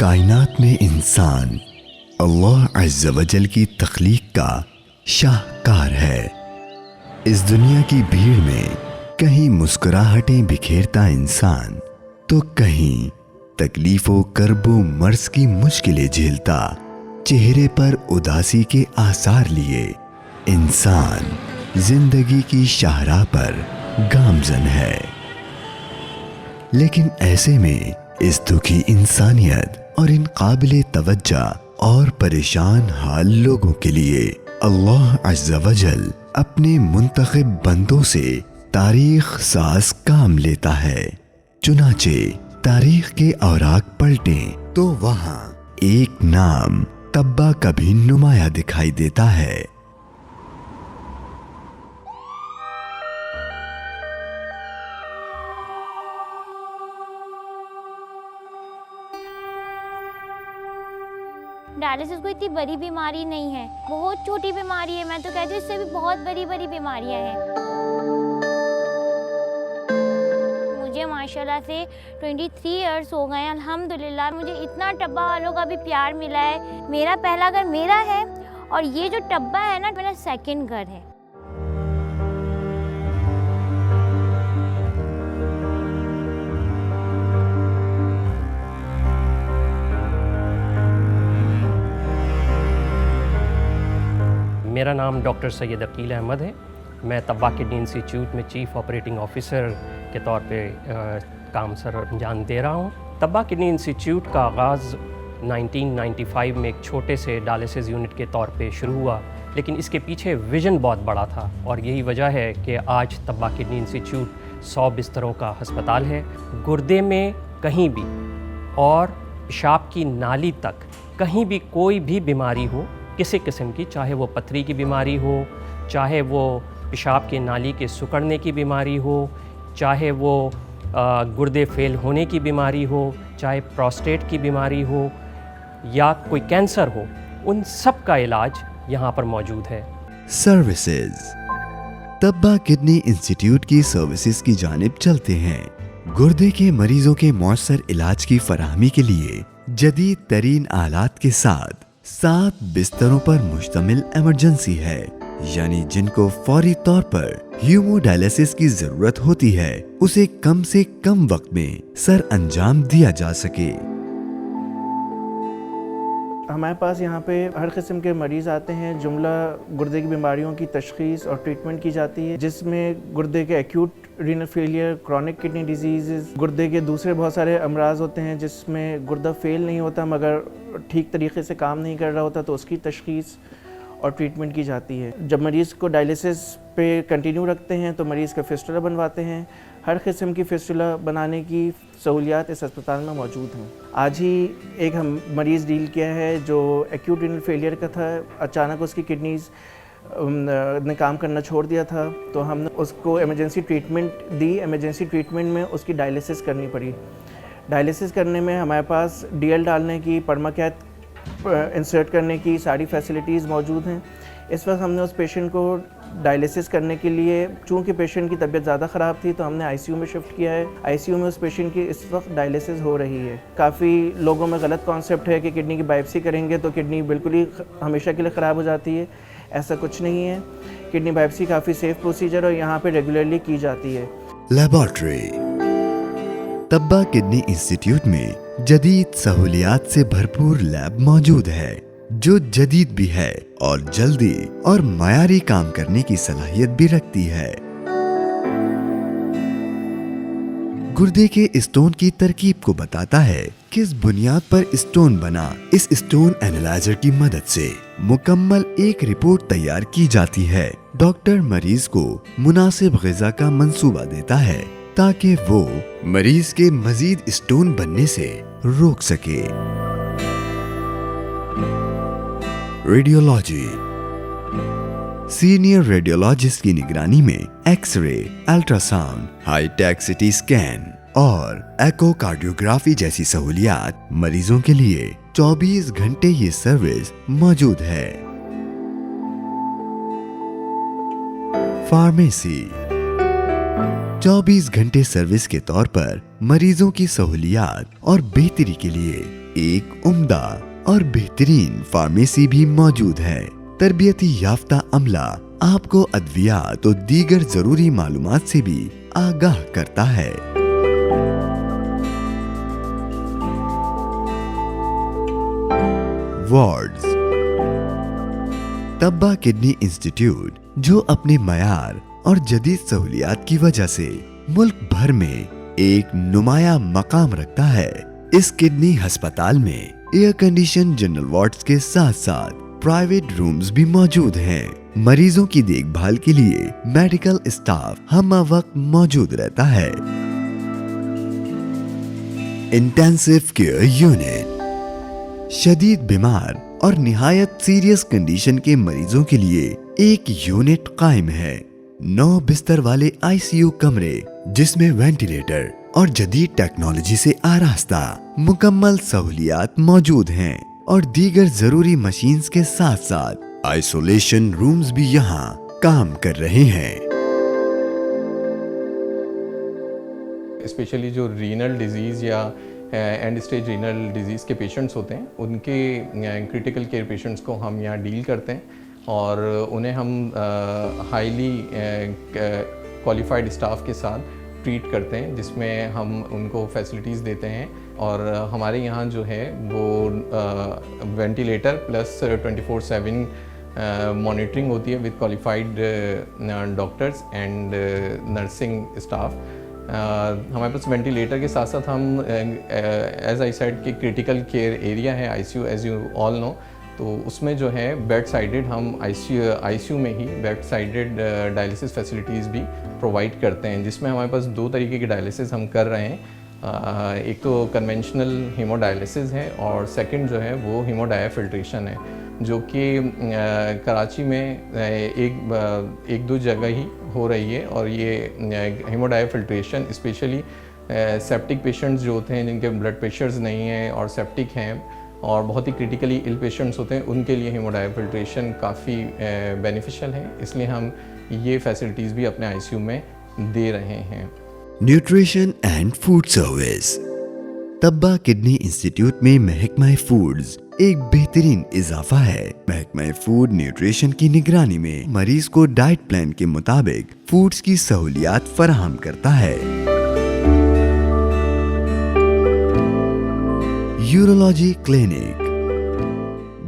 کائنات میں انسان اللہ عز و جل کی تخلیق کا شاہکار ہے۔ اس دنیا کی بھیڑ میں کہیں مسکراہٹیں بکھیرتا انسان تو کہیں تکلیف و کرب و مرض کی مشکلیں جھیلتا، چہرے پر اداسی کے آثار لیے انسان زندگی کی شاہراہ پر گامزن ہے۔ لیکن ایسے میں اس دکھی انسانیت اور ان قابل توجہ اور پریشان حال لوگوں کے لیے اللہ عز و جل اپنے منتخب بندوں سے تاریخ ساز کام لیتا ہے۔ چنانچہ تاریخ کے اوراق پلٹیں تو وہاں ایک نام تبا کا بھی نمایاں دکھائی دیتا ہے۔ ڈائلسس کوئی اتنی بڑی بیماری نہیں ہے، بہت چھوٹی بیماری ہے۔ میں تو کہتی ہوں اس سے بھی بہت بڑی بڑی بیماریاں ہیں۔ مجھے ماشاءاللہ سے 23 ایئرس ہو گئے ہیں الحمدللہ۔ مجھے اتنا ٹبا والوں کا بھی پیار ملا ہے۔ میرا پہلا گھر میرا ہے اور یہ جو ٹبا ہے نا میرا سیکنڈ گھر ہے۔ میرا نام ڈاکٹر سید عقیل احمد ہے۔ میں طبا کڈنی انسٹیٹیوٹ میں چیف آپریٹنگ آفیسر کے طور پہ کام سر انجام دے رہا ہوں۔ طبا کڈنی انسٹیٹیوٹ کا آغاز 1995 میں ایک چھوٹے سے ڈائلسس یونٹ کے طور پہ شروع ہوا، لیکن اس کے پیچھے ویژن بہت بڑا تھا اور یہی وجہ ہے کہ آج طبا کڈنی انسٹیٹیوٹ 100 بستروں کا ہسپتال ہے۔ گردے میں کہیں بھی اور پیشاب کی نالی تک کہیں بھی کوئی بھی بیماری ہو کسی قسم کی، چاہے وہ پتھری کی بیماری ہو، چاہے وہ پیشاب کی نالی کے سکڑنے کی بیماری ہو، چاہے وہ گردے فیل ہونے کی بیماری ہو، چاہے پروسٹیٹ کی بیماری ہو یا کوئی کینسر ہو، ان سب کا علاج یہاں پر موجود ہے۔ سروسز طبا کڈنی انسٹیٹیوٹ کی سروسز کی جانب چلتے ہیں۔ گردے کے مریضوں کے مؤثر علاج کی فراہمی کے لیے جدید ترین آلات کے ساتھ 7 بستروں پر مشتمل ایمرجنسی ہے، یعنی جن کو فوری طور پر ہیومو ڈائلسس کی ضرورت ہوتی ہے اسے کم سے کم وقت میں سر انجام دیا جا سکے۔ ہمارے پاس یہاں پہ ہر قسم کے مریض آتے ہیں، جملہ گردے کی بیماریوں کی تشخیص اور ٹریٹمنٹ کی جاتی ہے، جس میں گردے کے acute renal failure, chronic kidney diseases, گردے کے دوسرے بہت سارے امراض ہوتے ہیں جس میں گردہ فیل نہیں ہوتا مگر ٹھیک طریقے سے کام نہیں کر رہا ہوتا، تو اس کی تشخیص اور ٹریٹمنٹ کی جاتی ہے۔ جب مریض کو ڈائلسس پہ کنٹینیو رکھتے ہیں تو مریض کا فسٹولا بنواتے ہیں۔ ہر قسم کی فسٹولا بنانے کی سہولیات اس ہسپتال میں موجود ہیں۔ آج ہی ایک ہم مریض ڈیل کیا ہے جو ایکیوٹ رینل فیلئر کا تھا، اچانک اس کی کڈنیز نے کام کرنا چھوڑ دیا تھا، تو ہم نے اس کو ایمرجنسی ٹریٹمنٹ دی۔ ایمرجنسی ٹریٹمنٹ میں اس کی ڈائلسس کرنی پڑی۔ ڈائلسس کرنے میں ہمارے پاس ڈی ایل ڈالنے کی، پرماکیت انسرٹ کرنے کی ساری فیسلٹیز موجود ہیں۔ اس وقت ہم نے اس پیشنٹ کو ڈائلسس کرنے کے لیے، چونکہ پیشنٹ کی طبیعت زیادہ خراب تھی تو ہم نے آئی سی یو میں شفٹ کیا ہے۔ آئی سی یو میں اس پیشنٹ کی اس وقت ڈائلسس ہو رہی ہے۔ کافی لوگوں میں غلط کانسیپٹ ہے کہ کڈنی کی بائپسی کریں گے تو کڈنی بالکل ہی ہمیشہ کے لیے خراب ہو جاتی ہے۔ ایسا کچھ نہیں ہے۔ کڈنی بائپسی کافی سیف پروسیجر اور یہاں پہ ریگولرلی کی جاتی ہے۔ لیبارٹری طبا کڈنی انسٹیٹیوٹ میں جدید سہولیات سے بھرپور لیب موجود ہے جو جدید بھی ہے اور جلدی اور معیاری کام کرنے کی صلاحیت بھی رکھتی ہے۔ گردے کے اسٹون کی ترکیب کو بتاتا ہے، کس بنیاد پر اسٹون بنا۔ اس اسٹون اینالائزر کی مدد سے مکمل ایک رپورٹ تیار کی جاتی ہے۔ ڈاکٹر مریض کو مناسب غذا کا منصوبہ دیتا ہے تاکہ وہ مریض کے مزید اسٹون بننے سے روک سکے۔ ریڈیولوجی سینئر ریڈیولوجسٹ کی نگرانی میں X ray, ultra sound, high tech city scan اور ایکو کارڈیوگرافی جیسی سہولیات مریضوں کے لیے 24 گھنٹے یہ سروس موجود ہے۔ فارمیسی 24 گھنٹے سروس کے طور پر مریضوں کی سہولیات اور بہتری کے لیے ایک عمدہ اور بہترین فارمیسی بھی موجود ہے۔ تربیتی یافتہ عملہ آپ کو ادویات اور دیگر ضروری معلومات سے بھی آگاہ کرتا ہے۔ وارڈز۔ طبہ کڈنی انسٹیٹیوٹ جو اپنے معیار اور جدید سہولیات کی وجہ سے ملک بھر میں ایک نمایاں مقام رکھتا ہے، اس کڈنی ہسپتال میں ایئر کنڈیشن جنرل وارڈز کے ساتھ ساتھ پرائیویٹ رومز بھی موجود ہیں۔ مریضوں کی دیکھ بھال کے لیے میڈیکل اسٹاف ہمہ وقت موجود رہتا ہے۔ انٹینسیو کیئر یونٹ۔ شدید بیمار اور نہایت سیریس کنڈیشن کے مریضوں کے لیے ایک یونٹ قائم ہے۔ 9 بستر والے ICU کمرے جس میں وینٹیلیٹر اور جدید ٹیکنالوجی سے آراستہ مکمل سہولیات موجود ہیں، اور دیگر ضروری مشینز کے ساتھ ساتھ آئسولیشن رومز بھی یہاں کام کر رہے ہیں۔ اسپیشلی جو رینل ڈیزیز یا اینڈ اسٹیج رینل ڈیزیز کے پیشنٹس ہوتے ہیں، ان کے کریٹیکل کیئر پیشنٹس کو ہم یہاں ڈیل کرتے ہیں، اور انہیں ہم ہائیلی کوالیفائڈ اسٹاف کے ساتھ ٹریٹ کرتے ہیں، جس میں ہم ان کو فیسلٹیز دیتے ہیں۔ اور ہمارے یہاں جو ہے وہ وینٹیلیٹر پلس 24/7 مانیٹرنگ ہوتی ہے with qualified doctors and nursing staff. ہمارے پاس وینٹیلیٹر کے ساتھ ساتھ ہم ایز آئی سیڈ کہ کریٹیکل کیئر ایریا ہے ICU ایز یو آل نو، تو اس میں جو ہے بیڈ سائڈڈ ہم ICU میں ہی بیڈ سائڈڈ ڈائلیسس فیسلٹیز بھی پرووائڈ کرتے ہیں، جس میں ہمارے پاس 2 طریقے کے ڈائلیسس ہم کر رہے ہیں۔ ایک تو کنونشنل ہیمو ڈائلیسس ہے، اور سیکنڈ جو ہے وہ ہیمو ڈایا فلٹریشن ہے، جو کہ کراچی میں ایک دو جگہ ہی ہو رہی ہے۔ اور یہ ہیمو dia filtration especially septic patients جو ہوتے ہیں، جن کے بلڈ پریشرز نہیں ہیں اور سیپٹک ہیں اور بہت ہی کریٹیکلی ال پیشنٹس ہوتے ہیں، ان کے لیے ہیمو ڈایا فلٹریشن کافی بینیفیشل ہے، اس لیے ہم یہ فیسلٹیز بھی اپنے ICU میں دے رہے ہیں۔ Nutrition and food service. Tabba kidney institute میں محکمہ فوڈز ایک بہترین اضافہ ہے۔ محکمہ فوڈ نیوٹریشن کی نگرانی میں مریض کو ڈائٹ پلان کے مطابق فوڈز کی سہولیات فراہم کرتا ہے۔ Urology clinic.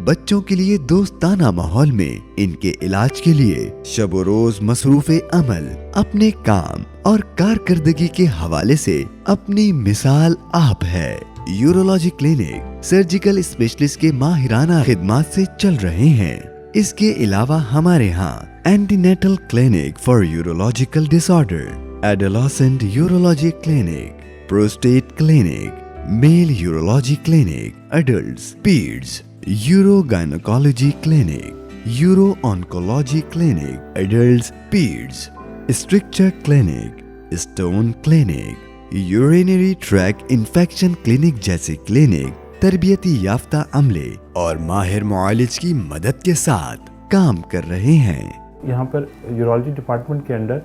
بچوں کے لیے دوستانہ ماحول میں ان کے علاج کے لیے شب و روز مصروف عمل، اپنے کام اور کارکردگی کے حوالے سے اپنی مثال آپ ہے۔ یورولوجی کلینک سرجیکل اسپیشلسٹ کے ماہرانہ خدمات سے چل رہے ہیں۔ اس کے علاوہ ہمارے ہاں antenatal clinic for urological disorder, adolescent urology clinic, prostate clinic, male urology clinic, adults, peds, uro gynaecology clinic, uro oncology clinic, adults, peds, stricture clinic, stone clinic, urinary tract infection clinic جیسے clinic تربیتی یافتہ عملے اور ماہر معالج کی مدد کے ساتھ کام کر رہے ہیں۔ یہاں پر یورولوجی ڈپارٹمنٹ کے انڈر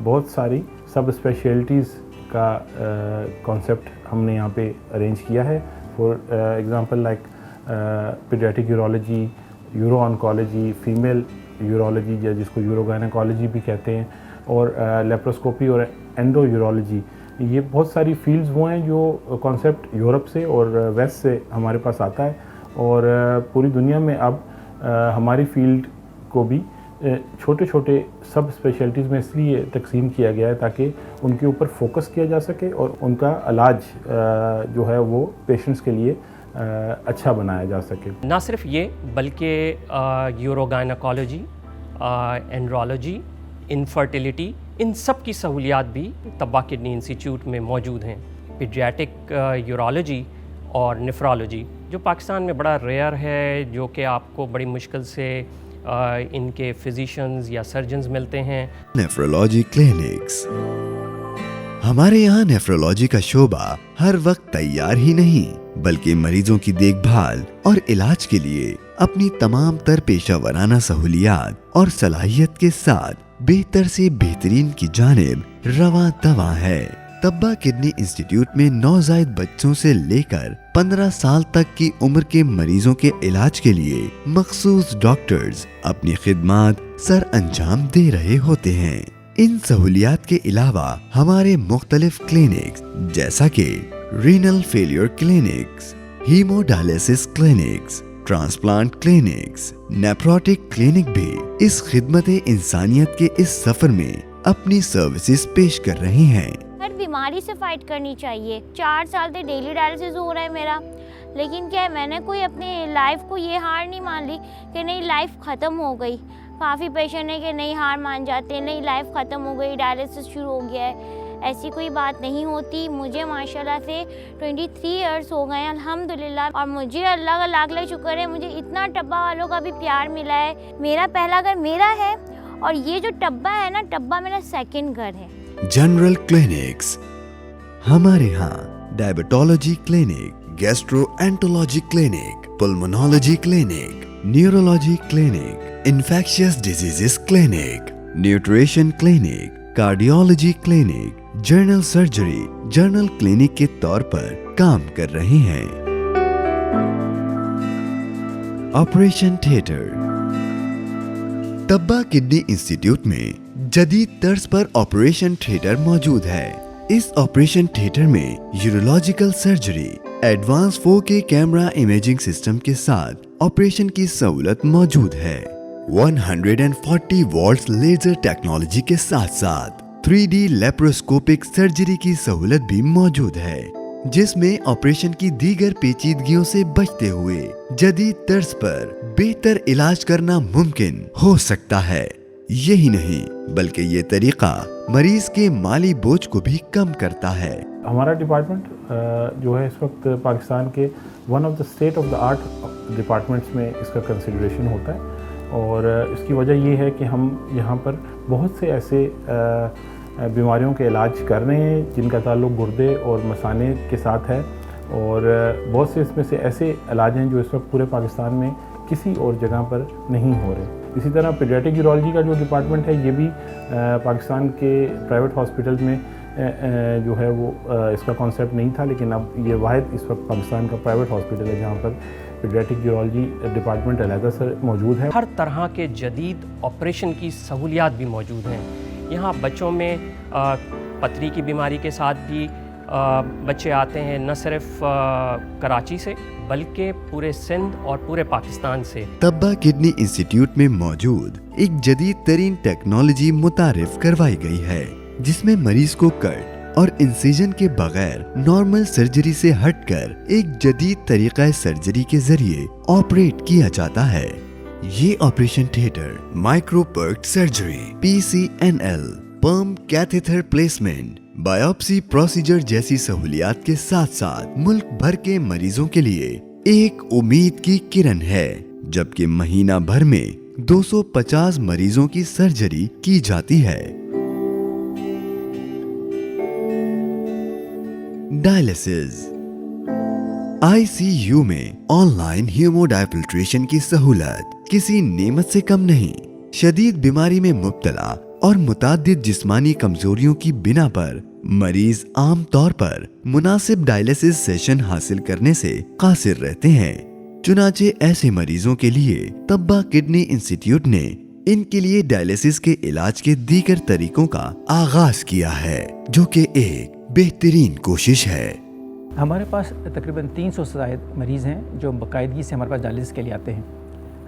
بہت ساری سب اسپیشلٹیز کا کانسیپٹ ہم نے یہاں پہ ارینج کیا ہے۔ For example like paediatric urology, uro oncology, female urology یا جس کو یورو گائنیکالوجی بھی کہتے ہیں، اور لیپروسکوپی اور اینڈو یورولوجی۔ یہ بہت ساری فیلڈز وہ ہیں جو کانسیپٹ یورپ سے اور ویسٹ سے ہمارے پاس آتا ہے، اور پوری دنیا میں اب ہماری فیلڈ کو بھی چھوٹے چھوٹے سب اسپیشلٹیز میں اس لیے تقسیم کیا گیا ہے تاکہ ان کے اوپر فوکس کیا جا سکے اور ان کا علاج جو ہے وہ پیشنٹس کے لیے اچھا بنایا جا سکے۔ نہ صرف یہ بلکہ یورو گائنیکالوجی، اینڈرولوجی، انفرٹیلیٹی، ان سب کی سہولیات بھی طبہ کڈنی انسٹیٹیوٹ میں موجود ہیں۔ پیڈیاٹرک یورولوجی اور نیفرولوجی جو پاکستان میں بڑا ریئر ہے، جو کہ آپ کو بڑی مشکل سے ان کے فزیشنز یا سرجنز ملتے ہیں۔ Nephrology clinics. ہمارے یہاں نیفرولوجی کا شعبہ ہر وقت تیار ہی نہیں بلکہ مریضوں کی دیکھ بھال اور علاج کے لیے اپنی تمام تر پیشہ ورانہ سہولیات اور صلاحیت کے ساتھ بہتر سے بہترین کی جانب رواں دواں ہے۔ तब्बा किडनी इंस्टीट्यूट में नवजायद बच्चों से लेकर 15 साल तक की उम्र के मरीजों के इलाज के लिए मखसूस डॉक्टर्स अपनी खिदमत सर अंजाम दे रहे होते हैं। इन सहूलियात के अलावा हमारे मुख्तलिफ क्लिनिक्स जैसा कि renal failure clinics, haemodialysis clinics, transplant clinics, nephrotic clinic भी इस खिदमत इंसानियत के इस सफर में अपनी सर्विसेज पेश कर रहे हैं। हर बीमारी से फाइट करनी चाहिए। 4 साल से डेली डायलिसिस हो रहा है मेरा, लेकिन क्या है, मैंने कोई अपनी लाइफ को ये हार नहीं मान ली कि नहीं लाइफ ख़त्म हो गई। काफ़ी पेशेंट है कि नहीं हार मान जाते, नहीं लाइफ ख़त्म हो गई, डायलिसिस शुरू हो गया है। ऐसी कोई बात नहीं होती। मुझे माशाल्लाह से 23 इयर्स हो गए हैं अल्हम्दुलिल्लाह, और मुझे अल्लाह का लाख लाख शुक्र है, मुझे इतना टब्बा वालों का भी प्यार मिला है। मेरा पहला घर मेरा है, और ये जो टब्बा है ना, टब्बा मेरा सेकंड घर है। जनरल क्लिनिक्स, हमारे यहाँ diabetology clinic, gastroenterology clinic, pulmonology clinic, neurology clinic, infectious diseases clinic, nutrition clinic, cardiology clinic, general surgery general clinic के तौर पर काम कर रहे हैं। Operation theatre, Tabba kidney institute में जदीद तर्ज पर ऑपरेशन थिएटर मौजूद है। इस ऑपरेशन थिएटर में urological surgery, advance 4K camera imaging system के साथ ऑपरेशन की सहूलत मौजूद है। 140 वॉल्ट लेजर टेक्नोलॉजी के साथ साथ 3D लेप्रोस्कोपिक सर्जरी की सहूलत भी मौजूद है, जिसमें ऑपरेशन की दीगर पेचीदगियों से बचते हुए जदीद तर्ज पर बेहतर इलाज करना मुमकिन हो सकता है। यही नहीं बल्कि ये तरीका मरीज के माली बोझ को भी कम करता है। हमारा डिपार्टमेंट जो है इस वक्त पाकिस्तान के one of the state of the art departments में इसका कंसिडरेशन होता है, और इसकी वजह ये है कि हम यहाँ पर बहुत से ऐसे बीमारियों के इलाज कर रहे हैं जिनका ताल्लुक गुर्दे और मसाने के साथ है, और बहुत से इसमें से ऐसे इलाज हैं जो इस वक्त पूरे पाकिस्तान में किसी और जगह पर नहीं हो रहे। इसी तरह पीडियाट्रिक यूरोलॉजी का जो डिपार्टमेंट है ये भी पाकिस्तान के प्राइवेट हॉस्पिटल में जो है वो इसका कॉन्सेप्ट नहीं था, लेकिन अब ये वाहिद इस वक्त पाकिस्तान का प्राइवेट हॉस्पिटल है जहाँ पर पीडियाट्रिक यूरोलॉजी डिपार्टमेंट अलहदा से मौजूद है। हर तरह के जदीद ऑपरेशन की सहूलियात भी मौजूद हैं। यहाँ बच्चों में पथरी की बीमारी के साथ भी बच्चे आते हैं, न सिर्फ कराची से बल्कि पूरे सिंध और पूरे पाकिस्तान से। तब्बा किडनी इंस्टीट्यूट में मौजूद एक जदीद तरीन टेक्नोलॉजी मुतारिफ करवाई गई है, जिसमें मरीज को कट और इंसिजन के बगैर नॉर्मल सर्जरी से हटकर एक जदीद तरीका सर्जरी के जरिए ऑपरेट किया जाता है। ये ऑपरेशन थिएटर माइक्रोपर्ट surgery, PCNL, perm catheter placement, biopsy procedure जैसी सहूलियात के साथ साथ मुल्क भर के मरीजों के लिए एक उम्मीद की किरण है, जबकि महीना भर में 250 मरीजों की सर्जरी की जाती है। डायलिसिस, ICU में ऑनलाइन हीमोडायफिल्ट्रेशन की सहूलत किसी नेमत से कम नहीं। शदीद बीमारी में मुब्तला और मुताद्दिद जिस्मानी कमजोरियों की बिना पर मरीज आम तौर पर मुनासिब डायलिसिस सेशन हासिल करने से कासिर रहते हैं। चुनाचे ऐसे मरीजों के लिए तब्बा किडनी इंस्टीट्यूट ने इनके लिए डायलिसिस के इलाज के दीगर तरीकों का आगाज किया है, जो कि एक बेहतरीन कोशिश है। हमारे पास तकरीबन 300 से ज़ायद मरीज़ हैं जो बाकायदगी से हमारे पास डायलिसिस के लिए आते हैं।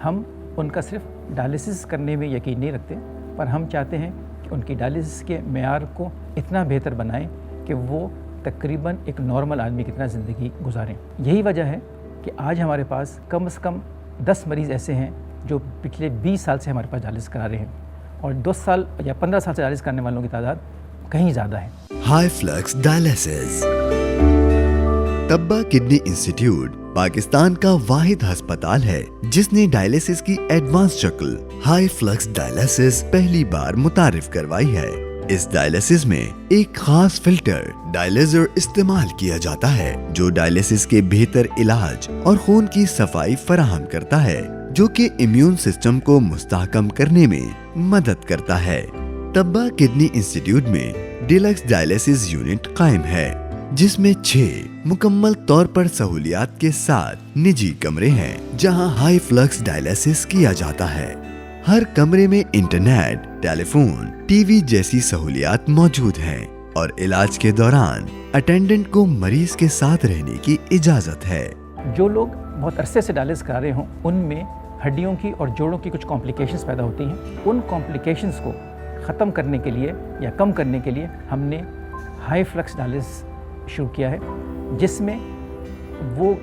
हम उनका सिर्फ डायलिसिस करने में यकीन नहीं रखते, पर हम चाहते हैं कि उनकी डायलिसिस के मेयार को इतना बेहतर बनाएं कि वो तकरीबन एक नॉर्मल आदमी की तरह ज़िंदगी गुजारें। यही वजह है कि आज हमारे पास कम से कम 10 मरीज़ ऐसे हैं जो पिछले 20 साल से हमारे पास डायलिसिस करा रहे हैं, और 10 साल या 15 साल से डायलिसिस करने वालों की तादाद कहीं ज़्यादा है। High flux dialysis, Tabba kidney institute Pakistan का वाहिद अस्पताल है जिसने डायलिसिस की एडवांस शक्ल हाई फ्लक्स डायलिसिस पहली बार मुतारिफ करवाई है। इस डायलिसिस में एक खास फिल्टर डायलिजर इस्तेमाल किया जाता है जो डायलिसिस के बेहतर इलाज और खून की सफाई फराहम करता है, जो कि इम्यून सिस्टम को मुस्तहकम करने में मदद करता है। तब्बा किडनी इंस्टीट्यूट में डिलक्स डायलिसिस यूनिट कायम है, जिसमें 6 मुकम्मल तौर पर सहूलियात के साथ निजी कमरे हैं जहां हाई फ्लक्स डायलिसिस किया जाता है। हर कमरे में इंटरनेट, टेलीफोन, टीवी जैसी सहूलियात मौजूद हैं और इलाज के दौरान अटेंडेंट को मरीज के साथ रहने की इजाजत है। जो लोग बहुत अरसे से डायलिसिस करा रहे हों, उनमें हड्डियों की और जोड़ों की कुछ कॉम्प्लिकेशंस पैदा होती हैं। उन कॉम्प्लिकेशंस को ख़त्म करने के लिए या कम करने के लिए हमने हाई फ्लक्स डायलिसिस शुरू किया है, जिसमें वो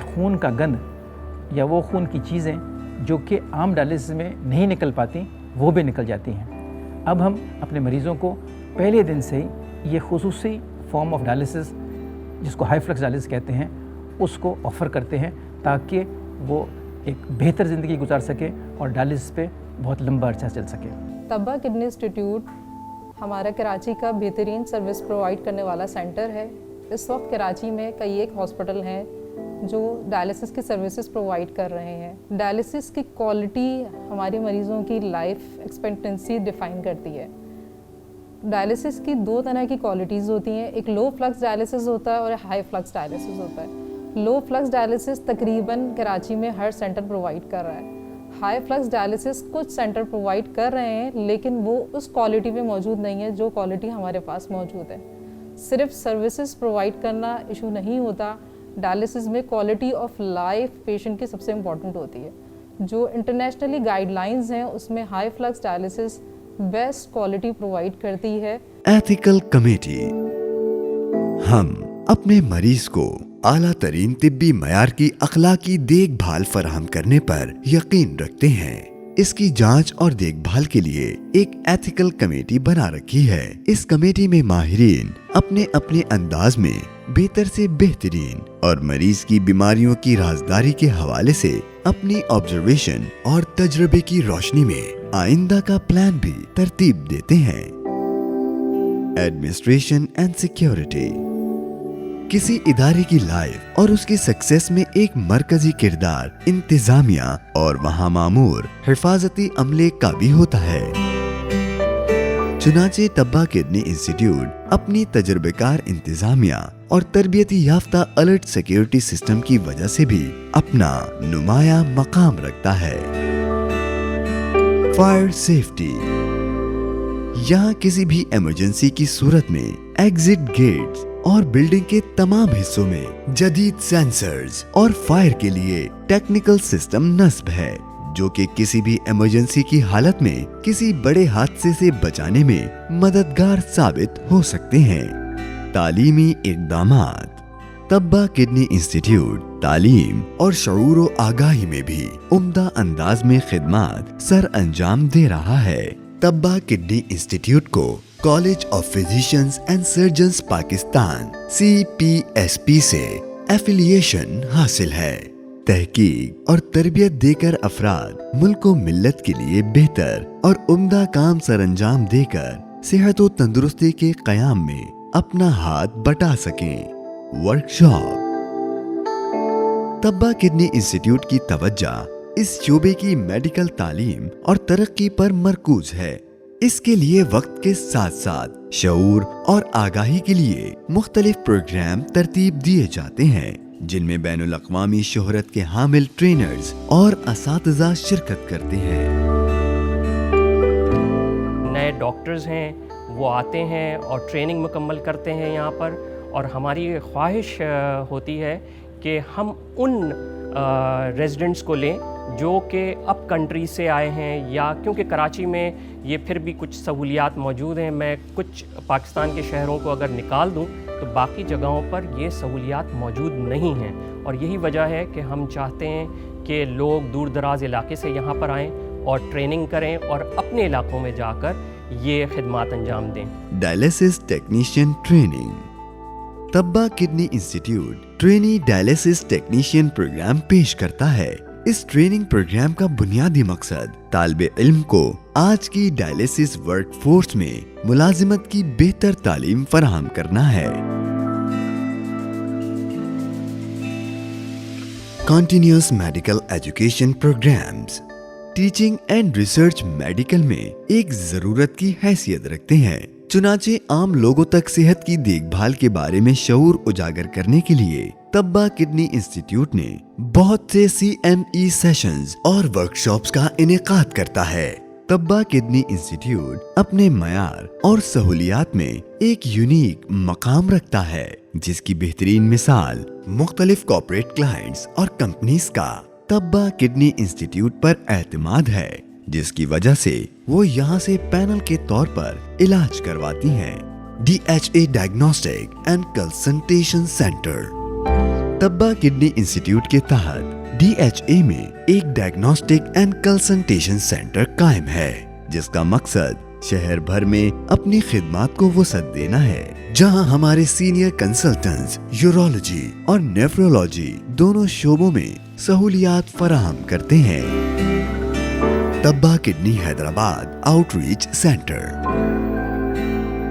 खून का गंद या वो खून की चीज़ें जो कि आम डायलिसिस में नहीं निकल पाती, वो भी निकल जाती हैं। अब हम अपने मरीज़ों को पहले दिन से ही ये खुसूसी फॉर्म ऑफ डायलिसिस, जिसको हाई फ्लक्स डायलिसिस कहते हैं, उसको ऑफ़र करते हैं ताकि वो एक बेहतर ज़िंदगी गुजार सके और डायलिसिस पे बहुत लंबा अर्सा चल सके। तब्बा किडनी इंस्टीट्यूट हमारा कराची का बेहतरीन सर्विस प्रोवाइड करने वाला सेंटर है। इस वक्त कराची में कई एक हॉस्पिटल हैं जो डायलिसिस की सर्विसेज प्रोवाइड कर रहे हैं। डायलिसिस की क्वालिटी हमारे मरीज़ों की लाइफ एक्सपेक्टेंसी डिफ़ाइन करती है। डायलिसिस की 2 तरह की क्वालिटीज़ होती हैं, एक लो फ्लक्स डायलिसिस होता है और हाई फ्लक्स डायलिसिस होता है। लो फ्लक्स डायलिसिस तकरीबन कराची में हर सेंटर प्रोवाइड कर रहा है। हाई फ्लक्स डायलिसिस कुछ सेंटर प्रोवाइड कर रहे हैं, लेकिन वो उस क्वालिटी में मौजूद नहीं है जो क्वालिटी हमारे पास मौजूद है। सिर्फ सर्विसेज प्रोवाइड करना इशू नहीं होता, डायलिसिस में क्वालिटी ऑफ लाइफ पेशेंट की सबसे इम्पॉर्टेंट होती है। जो इंटरनेशनली गाइडलाइंस हैं उसमें high flux dialysis best quality provide करती है। एथिकल कमेटी, हम अपने मरीज को आला तरीन तिब्बी मयार की अखलाकी देखभाल फराहम करने पर यकीन रखते हैं। इसकी जांच और देखभाल के लिए एक एथिकल कमेटी बना रखी है। इस कमेटी में माहिरीन अपने अपने अंदाज में बेहतर से बेहतरीन और मरीज की बीमारियों की राजदारी के हवाले से अपनी ऑब्जर्वेशन और तजर्बे की रोशनी में आइंदा का प्लान भी तरतीब देते हैं। एडमिनिस्ट्रेशन एंड सिक्योरिटी, किसी इदारे की लाइफ और उसकी सक्सेस में एक मरकजी किरदार इंतजामिया और वहाँ मामूर हिफाजती अमले का भी होता है। चुनाचे तब्बा किडनी इंस्टीट्यूट अपनी तजर्बेकार इंतजामिया और तरबियती याफ्ता अलर्ट सिक्योरिटी सिस्टम की वजह से भी अपना नुमाया मकाम रखता है। फायर सेफ्टी, यहाँ किसी भी इमरजेंसी की सूरत में एग्जिट गेट्स और बिल्डिंग के तमाम हिस्सों में जदीद सेंसर्स और फायर के लिए टेक्निकल सिस्टम नस्ब है, जो कि किसी भी इमरजेंसी की हालत में किसी बड़े हादसे से बचाने में मददगार साबित हो सकते हैं। तालीमी इक़दामात, तब्बा किडनी इंस्टीट्यूट तालीम और शऊर व आगाही में भी उम्दा अंदाज में खिदमात सर अंजाम दे रहा है। तब्बा किडनी इंस्टीट्यूट को college of physicians and surgeons Pakistan CPSP से एफिलिएशन हासिल है। तहकीक और तरबियत देकर अफराद मुल्क व मिल्लत के लिए बेहतर और उम्दा काम सरअंजाम देकर सेहत व तंदुरुस्ती के क़याम में अपना हाथ बटा सकें। वर्कशॉप, तब्बा किडनी इंस्टीट्यूट की तवज्जो इस शोबे की मेडिकल तालीम और तरक्की पर मरकूज है। इसके लिए वक्त के साथ साथ शऊर और आगाही के लिए मुख्तलिफ प्रोग्राम तरतीब दिए जाते हैं, जिनमें बैनुल अक़वामी शोहरत के हामिल ट्रेनर्स और असातिज़ा शिरकत करते हैं। नए डॉक्टर्स हैं, वो आते हैं और ट्रेनिंग मुकम्मल करते हैं यहाँ पर, और हमारी ख्वाहिश होती है कि हम उन रेजिडेंट्स को लें जो कि अप कंट्री से आए हैं, या क्योंकि कराची में ये फिर भी कुछ सहूलियात मौजूद हैं। मैं कुछ पाकिस्तान के शहरों को अगर निकाल दूं तो बाकी जगहों पर ये सहूलियात मौजूद नहीं हैं, और यही वजह है कि हम चाहते हैं कि लोग दूर दराज इलाके से यहाँ पर आएँ और ट्रेनिंग करें और अपने इलाकों में जाकर ये खिदमात अंजाम दें। Dialysis technician training, Tabba kidney institute trainee dialysis technician program पेश करता है। इस ट्रेनिंग प्रोग्राम का बुनियादी मकसद तालिबे इल्म को आज की डायलिसिस वर्कफोर्स में मुलाजिमत की बेहतर तालीम फराहम करना है। Continuous medical education programmes teaching and research medical में एक जरूरत की हैसियत रखते हैं। चुनाचे आम लोगों तक सेहत की देखभाल के बारे में शऊर उजागर करने के लिए तब्बा किडनी इंस्टीट्यूट ने बहुत से CME सेशंस और वर्कशॉप्स का इनेकाद करता है। तब्बा किडनी इंस्टीट्यूट अपने मयार और सहूलियात में एक यूनिक मकाम रखता है, जिसकी बेहतरीन मिसाल मुख्तलिफ कॉर्पोरेट क्लाइंट्स और कंपनीज का तब्बा किडनी इंस्टीट्यूट पर एतमाद है, जिसकी वजह से वो यहाँ से पैनल के तौर पर इलाज करवाती हैं। DHA diagnostic and consultation centre. Tabba kidney institute के तहत DHA में एक डायग्नोस्टिक एंड कंसल्टेशन सेंटर कायम है, जिसका मकसद शहर भर में अपनी खिदमात को वसअत देना है, जहां हमारे सीनियर कंसल्टेंट्स यूरोलॉजी और नेफ्रोलॉजी दोनों शोबों में सहूलियात फराहम करते हैं। Tabba kidney Hyderabad outreach centre.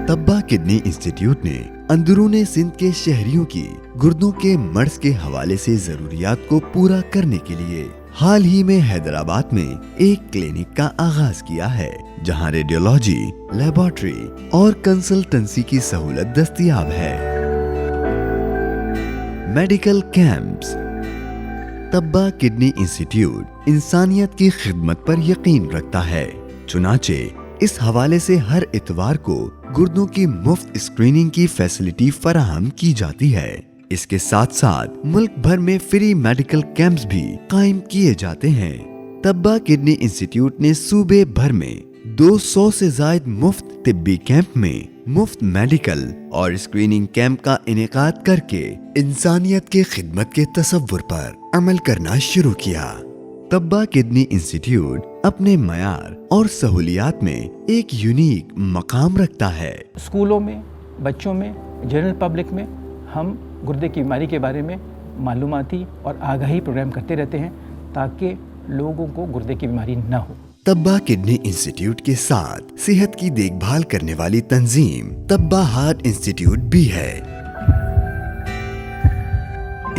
Tabba kidney institute ने अंदरूने सिंध के शहरियों की गुर्दों के मर्ज के हवाले से जरूरियात को पूरा करने के लिए हाल ही में हैदराबाद में एक क्लिनिक का आगाज किया है, जहां रेडियोलॉजी, लेबोरेटरी और कंसल्टेंसी की सहूलत दस्तयाब है। Medical camps. Tabba kidney institute इंसानियत की खिदमत पर यकीन रखता है, चुनाचे इस हवाले से हर इतवार को गुर्दों की मुफ्त स्क्रीनिंग की फैसिलिटी फराहम की जाती है। इसके साथ साथ मुल्क भर में फ्री मेडिकल कैंप्स भी कायम किए जाते हैं। तब्बा किडनी इंस्टीट्यूट ने सूबे भर में 200 से ज्यादा मुफ्त तिब्बी कैंप में मुफ्त मेडिकल और स्क्रीनिंग कैंप का इनेकाद करके इंसानियत के खिदमत के तसव्वुर पर अमल करना शुरू किया। तब्बा किडनी इंस्टीट्यूट अपने मयार और सहूलियात में एक यूनिक मकाम रखता है। स्कूलों में, बच्चों में, जनरल पब्लिक में हम गुर्दे की बीमारी के बारे में मालूमाती और आगाही प्रोग्राम करते रहते हैं, ताकि लोगों को गुर्दे की बीमारी न हो। तब्बा किडनी इंस्टीट्यूट के साथ सेहत की देखभाल करने वाली तंजीम तब्बा हार्ट इंस्टीट्यूट भी है।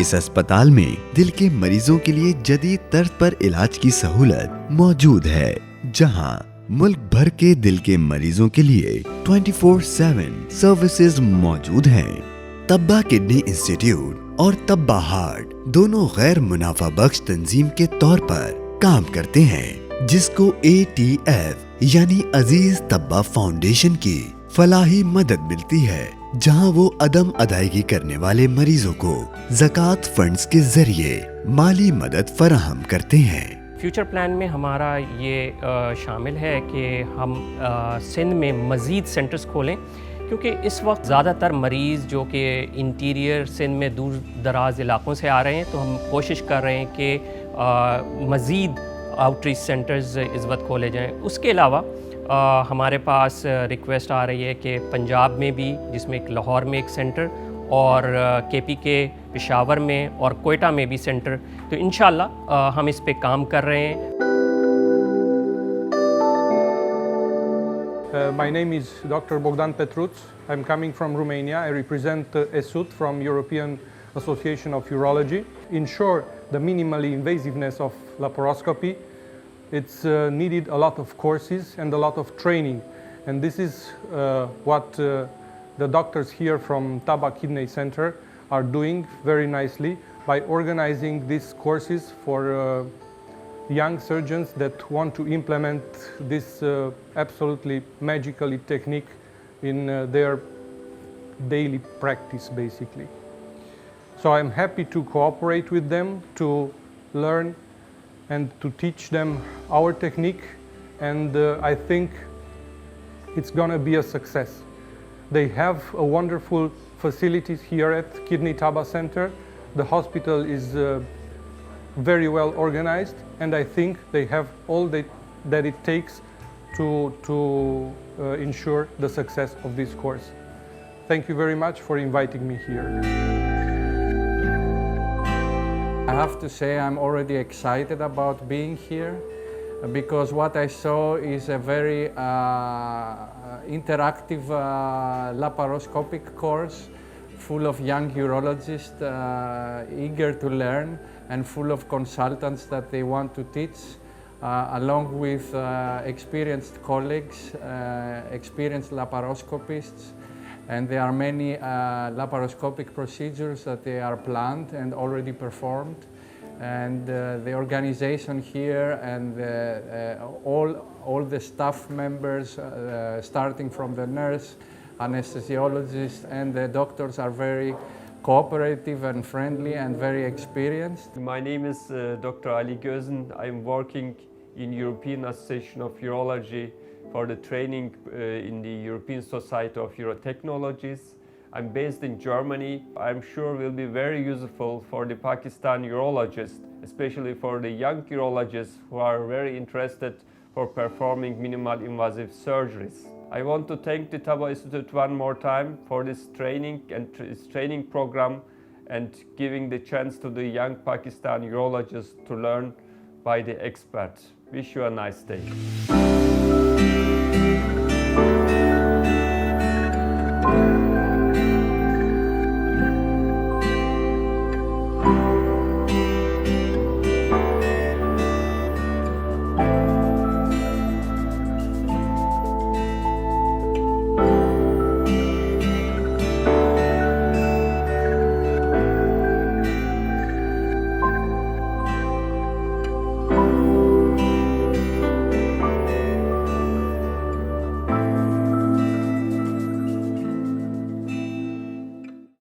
इस अस्पताल में दिल के मरीजों के लिए जदीद तर्ज पर इलाज की सहूलत मौजूद है, जहां मुल्क भर के दिल के मरीजों के लिए 24/7 सर्विसेज मौजूद हैं। तब्बा किडनी इंस्टीट्यूट और तब्बा हार्ट दोनों गैर मुनाफा बख्श तंजीम के तौर पर काम करते हैं, जिसको ATF यानी अजीज तब्बा फाउंडेशन की फलाही मदद मिलती है, जहां वो अदम अदायगी करने वाले मरीजों को ज़कात फंड्स के जरिए माली मदद फराहम करते हैं। फ्यूचर प्लान में हमारा ये शामिल है कि हम सिंध में मज़ीद सेंटर्स खोलें, क्योंकि इस वक्त ज़्यादातर मरीज़ जो कि इंटीरियर सिंध में दूर दराज इलाकों से आ रहे हैं, तो हम कोशिश कर रहे हैं कि मज़ीद आउटरीच सेंटर्स इस वक्त खोले जाएं। उसके अलावा हमारे पास रिक्वेस्ट आ रही है कि पंजाब में भी, जिसमें एक लाहौर में एक सेंटर और KPK पेशावर में और कोयटा में भी सेंटर, तो इंशाल्लाह हम इस पे काम कर रहे हैं। My name is Dr. Bogdan Petruț. I'm coming from Romania. I represent ESUT from European Association of Urology. Ensure the minimally invasiveness of laparoscopy. It's needed a lot of courses and a lot of training, and this is what the doctors here from Taba Kidney Center are doing very nicely by organizing these courses for young surgeons that want to implement this absolutely magical technique in their daily practice, basically. So I'm happy to cooperate with them to learn and to teach them our technique, and I think it's gonna be a success. They have a wonderful facilities here at Kidney Taba Center. The hospital is very well organized, and I think they have all that it takes to ensure the success of this course. Thank you very much for inviting me here. I have to say I'm already excited about being here, because what I saw is a very interactive laparoscopic course full of young urologists eager to learn and full of consultants that they want to teach. along with experienced colleagues, experienced laparoscopists, and there are many laparoscopic procedures that they are planned and already performed. And the organization here and all the staff members, starting from the nurse, anesthesiologist, and the doctors are very cooperative and friendly and very experienced. My name is Dr. Ali Gözen. I'm working in European Association of Urology for the training in the European Society of Urotechnologies. I'm based in Germany. I'm sure will be very useful for the Pakistan urologists, especially for the young urologists who are very interested for performing minimal invasive surgeries. I want to thank the Taba Institute one more time for this training and this training program and giving the chance to the young Pakistan urologists to learn by the experts. Wish you a nice day.